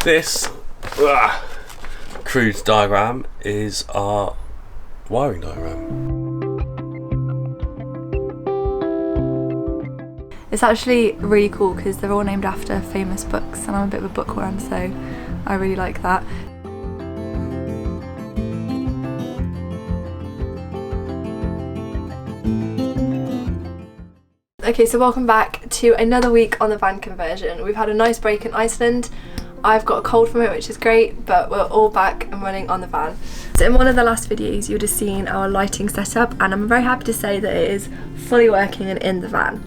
This crude diagram is our wiring diagram. It's actually really cool because they're all named after famous books, and I'm a bit of a bookworm, so I really like that. Okay, so welcome back to another week on the van conversion. We've had a nice break in Iceland. I've got a cold from it, which is great, but we're all back and running on the van. So in one of the last videos you would have seen our lighting setup, and I'm very happy to say that it is fully working and in the van.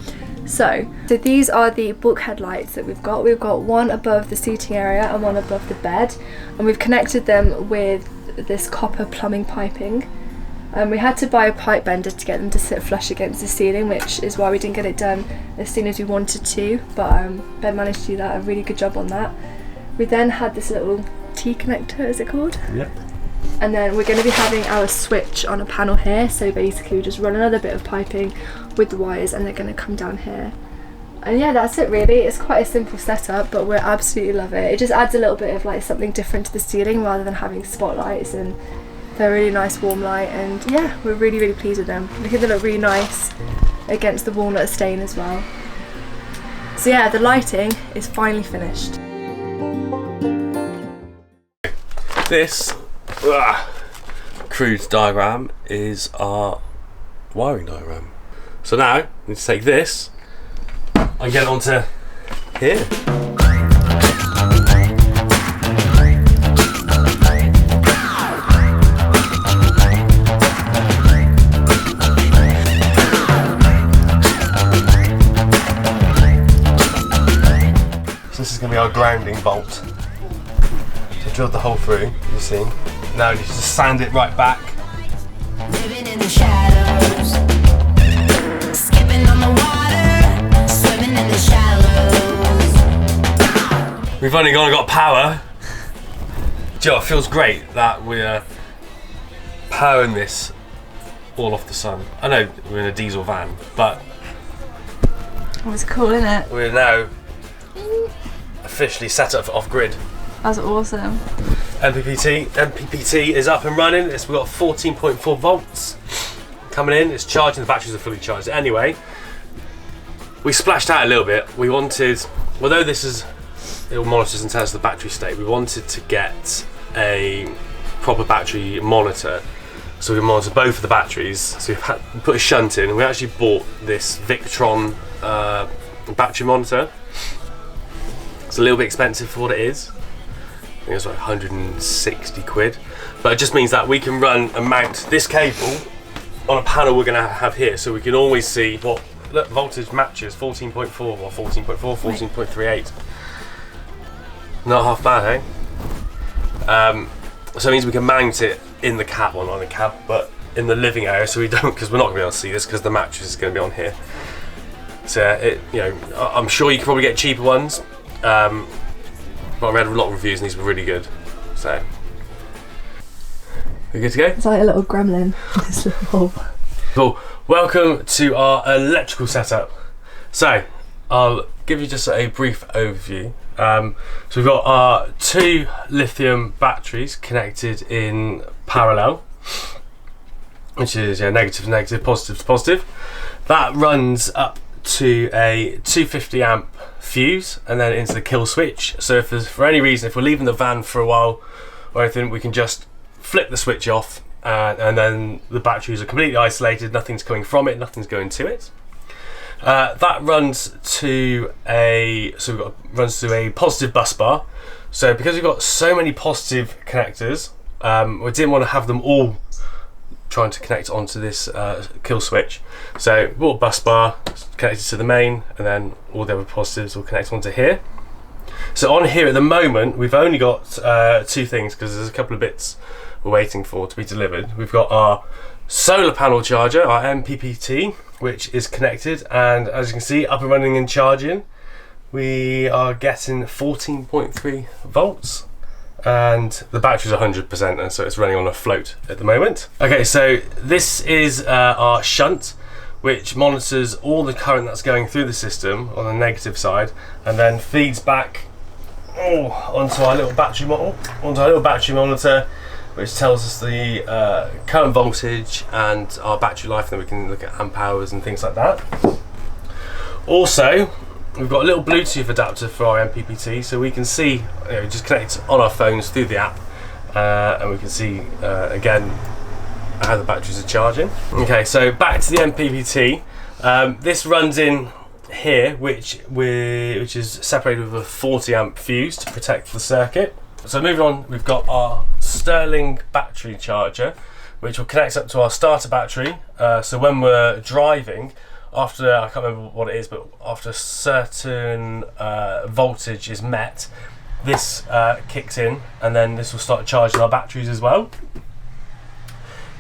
So these are the bulkhead lights that we've got. We've got one above the seating area and one above the bed, and we've connected them with this copper plumbing piping. We had to buy a pipe bender to get them to sit flush against the ceiling, which is why we didn't get it done as soon as we wanted to, but Ben managed to do that, a really good job on that. We then had this little T connector, is it called? Yep. And then we're going to be having our switch on a panel here, so basically we just run another bit of piping with the wires and they're going to come down here. And yeah, that's it really. It's quite a simple setup, but we absolutely love it. It just adds a little bit of like something different to the ceiling rather than having spotlights, and they're a really nice warm light, and yeah, we're really pleased with them. I think they look really nice against the walnut stain as well. So yeah, the lighting is finally finished. This crude diagram is our wiring diagram. So now I need to take this and get it onto here. So this is going to be our grounding bolt. So drilled the hole through, you see. Now you just sand it right back. Living in the shadows, skipping on the water, swimming in the shallows. We've only got power. Joe, it feels great that we're powering this all off the sun. I know we're in a diesel van, but It was cool, isn't it? we're now officially set up for off-grid. That's awesome. MPPT is up and running. We've got 14.4 volts coming in. It's charging. The batteries are fully charged. Anyway, we splashed out a little bit. We wanted, although this is, it monitors and tells the battery state, we wanted to get a proper battery monitor. So we monitor both of the batteries. So we put a shunt in, and we actually bought this Victron battery monitor. It's a little bit expensive for what it is. I think it's like 160 quid, but it just means that we can run and mount this cable on a panel we're going to have here, so we can always see what voltage matches 14.4 or 14.4, 14.38. Not half bad, eh? So it means we can mount it in the cab, well not in the cab, but in the living area, so we don't, because we're not going to be able to see this because the mattress is going to be on here. So I'm sure you can probably get cheaper ones. But I read a lot of reviews and these were really good. So, we good to go? It's like a little gremlin, this little hole. Cool. Welcome to our electrical setup. So, I'll give you just a brief overview. So we've got our 2 lithium batteries connected in parallel, which is negative to negative, positive to positive. That runs up to a 250 amp fuse and then into the kill switch. So if there's, for any reason, if we're leaving the van for a while or anything, we can just flip the switch off and then the batteries are completely isolated, nothing's coming from it, nothing's going to it. That runs to a runs to a positive bus bar. So because we've got so many positive connectors, we didn't want to have them all trying to connect onto this kill switch. So we bought a bus bar connected to the main, and then all the other positives will connect onto here. So on here at the moment, we've only got 2 things because there's a couple of bits we're waiting for to be delivered. We've got our solar panel charger, our MPPT, which is connected, and as you can see, up and running and charging. We are getting 14.3 volts. And the battery's 100%, and so it's running on a float at the moment. Okay, so this is our shunt, which monitors all the current that's going through the system on the negative side, and then feeds back onto our little battery monitor, which tells us the current voltage and our battery life, and then we can look at amp hours and things like that. Also, we've got a little Bluetooth adapter for our MPPT, so we can see, just connect on our phones through the app, and we can see again how the batteries are charging. Okay, so back to the MPPT. This runs in here, which is separated with a 40 amp fuse to protect the circuit. So moving on, we've got our Sterling battery charger, which will connect up to our starter battery. So when we're driving, after, I can't remember what it is, but after a certain voltage is met, this kicks in, and then this will start charging our batteries as well.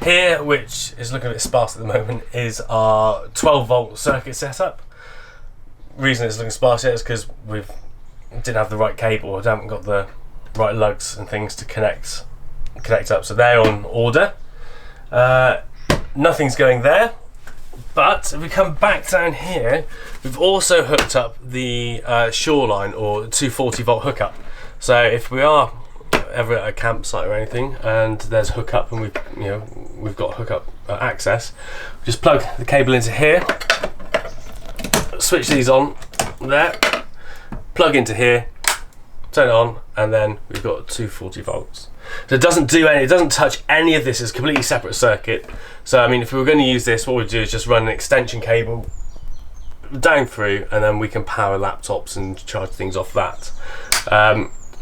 Here, which is looking a bit sparse at the moment, is our 12 volt circuit setup. Reason it's looking sparse here is because we didn't have the right cable, or haven't got the right lugs and things to connect up, so they're on order. Nothing's going there, but if we come back down here, we've also hooked up the Shoreline or 240 volt hookup. So if we are ever at a campsite or anything and there's hookup and we've got hookup access, just plug the cable into here, switch these on there, plug into here, turn it on, and then we've got 240 volts. So it doesn't touch any of this. It's a completely separate circuit. So I mean, if we were going to use this, what we'd do is just run an extension cable down through, and then we can power laptops and charge things off that.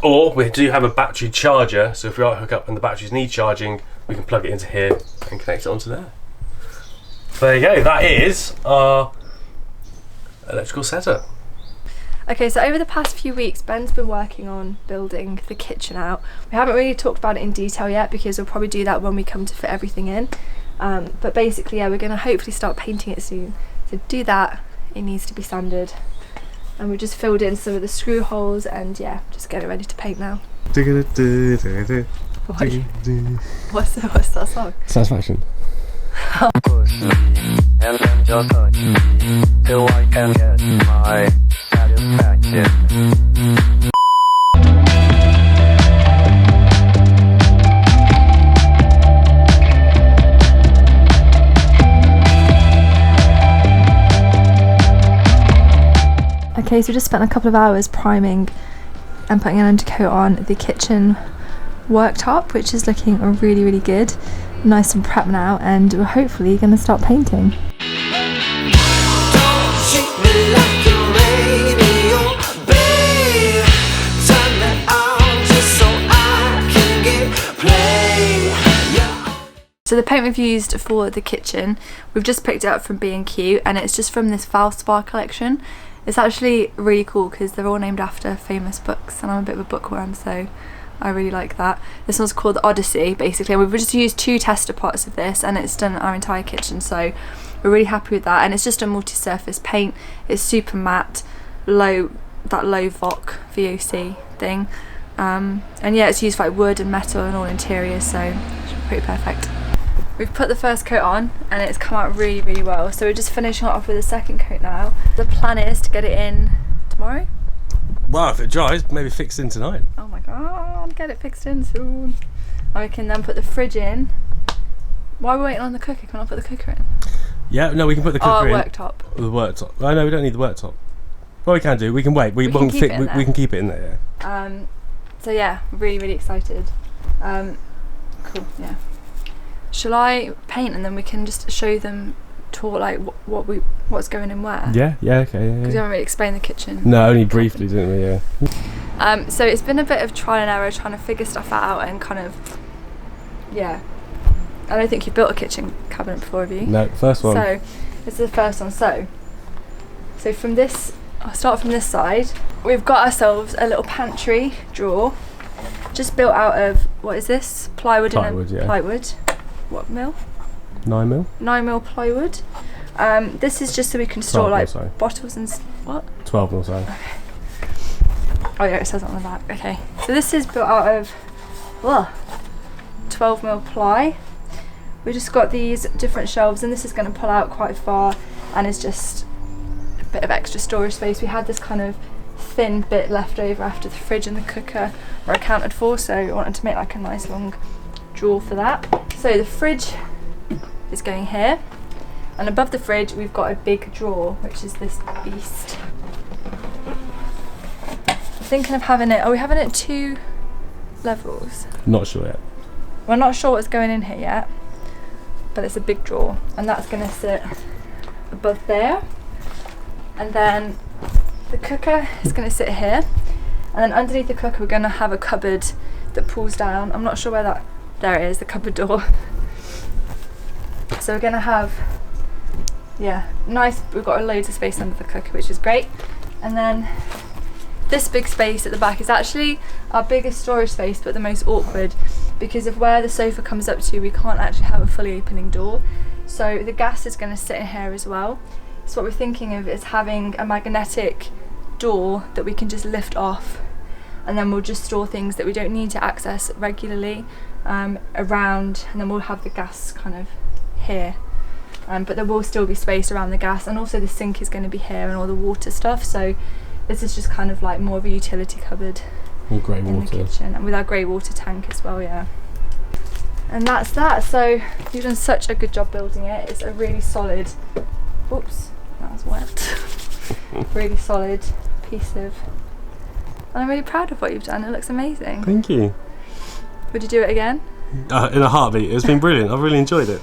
Or we do have a battery charger, so if we are hooked up and the batteries need charging, we can plug it into here and connect it onto there. So there you go, that is our electrical setup. Okay, so over the past few weeks, Ben's been working on building the kitchen out. We haven't really talked about it in detail yet, because we'll probably do that when we come to fit everything in. But basically, yeah, we're going to hopefully start painting it soon. So to do that, it needs to be sanded. And we've just filled in some of the screw holes, and yeah, just getting ready to paint now. What's that song? Satisfaction. Push me and then just touch me till I can get my satisfaction. Okay, so we just spent a couple of hours priming and putting an undercoat on the kitchen worktop, which is looking really, really good. Nice and prepped now, and we're hopefully going to start painting. So the paint we've used for the kitchen, we've just picked it up from B&Q, and it's just from this Valspar collection. It's actually really cool because they're all named after famous books, and I'm a bit of a bookworm, so I really like that. This one's called the Odyssey, basically. We've just used 2 tester pots of this, and it's done our entire kitchen, so we're really happy with that. And it's just a multi-surface paint. It's super matte, low VOC thing, and yeah, it's used for like wood and metal and all interiors, so it's pretty perfect. We've put the first coat on and it's come out really, really well. So we're just finishing it off with a second coat now. The plan is to get it in tomorrow. Well, if it dries, maybe fixed in tonight. Oh my god, get it fixed in soon. And we can then put the fridge in. Why are we waiting on the cooker? Can I put the cooker in? Yeah, no, we can put the cooker in. Worktop. The worktop. Oh no, we don't need the worktop. Well, we can do. We can wait. We can keep it in there. Yeah. So yeah, really, really excited. Cool. Yeah. Shall I paint and then we can just show them like what's going in where? Yeah. Okay. Yeah. Because we haven't really explained the kitchen. No, only briefly, didn't we? Yeah. So it's been a bit of trial and error trying to figure stuff out and kind of, yeah. I don't think you've built a kitchen cabinet before, have you? No, first one. So this is the first one. So from this, I'll start from this side. We've got ourselves a little pantry drawer, just built out of, what is this? Plywood. Yeah. Plywood. What mil? 9mm. 9mm plywood. This is just so we can store like bottles and what? 12mm, sorry. Okay. Oh yeah, it says it on the back. Okay. So this is built out of 12mm ply. We just got these different shelves, and this is going to pull out quite far, and it's just a bit of extra storage space. We had this kind of thin bit left over after the fridge and the cooker were accounted for, so I wanted to make like a nice long drawer for that. So the fridge is going here, and above the fridge we've got a big drawer, which is this beast. I'm thinking of having it, are we having it 2 levels? Not sure yet. We're not sure what's going in here yet, but it's a big drawer, and that's going to sit above there. And then the cooker is going to sit here, and then underneath the cooker we're going to have a cupboard that pulls down. I'm not sure where that, there it is, the cupboard door. So we're going to have, yeah, nice, we've got loads of space under the cooker, which is great. And then this big space at the back is actually our biggest storage space, but the most awkward, because of where the sofa comes up to, we can't actually have a fully opening door. So the gas is going to sit in here as well. So what we're thinking of is having a magnetic door that we can just lift off, and then we'll just store things that we don't need to access regularly around, and then we'll have the gas kind of here. But there will still be space around the gas, and also the sink is going to be here and all the water stuff. So this is just kind of like more of a utility cupboard All grey in water. the kitchen, and with our grey water tank as well, yeah. And that's that. So you've done such a good job building it. It's a really solid, oops, that was wet. Really solid piece of, and I'm really proud of what you've done. It looks amazing. Thank you. Would you do it again? In a heartbeat. It's been brilliant. I've really enjoyed it.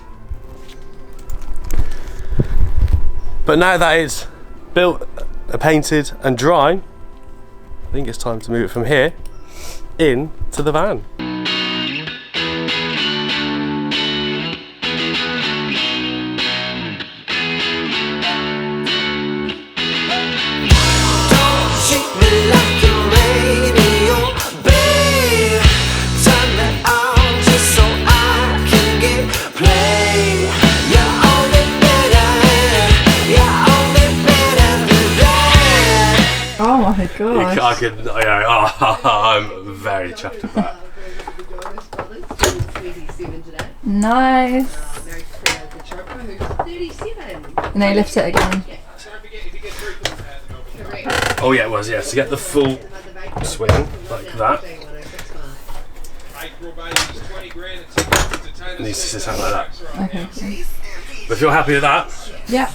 But now that it's built, painted and dry, I think it's time to move it from here in to the van. Oh my gosh. I could, I'm very chuffed with that. Nice. And then you lift it again. Oh yeah, it was, yes. To get the full swing like that. It needs to sit out like that. Okay. But if you're happy with that, Yeah.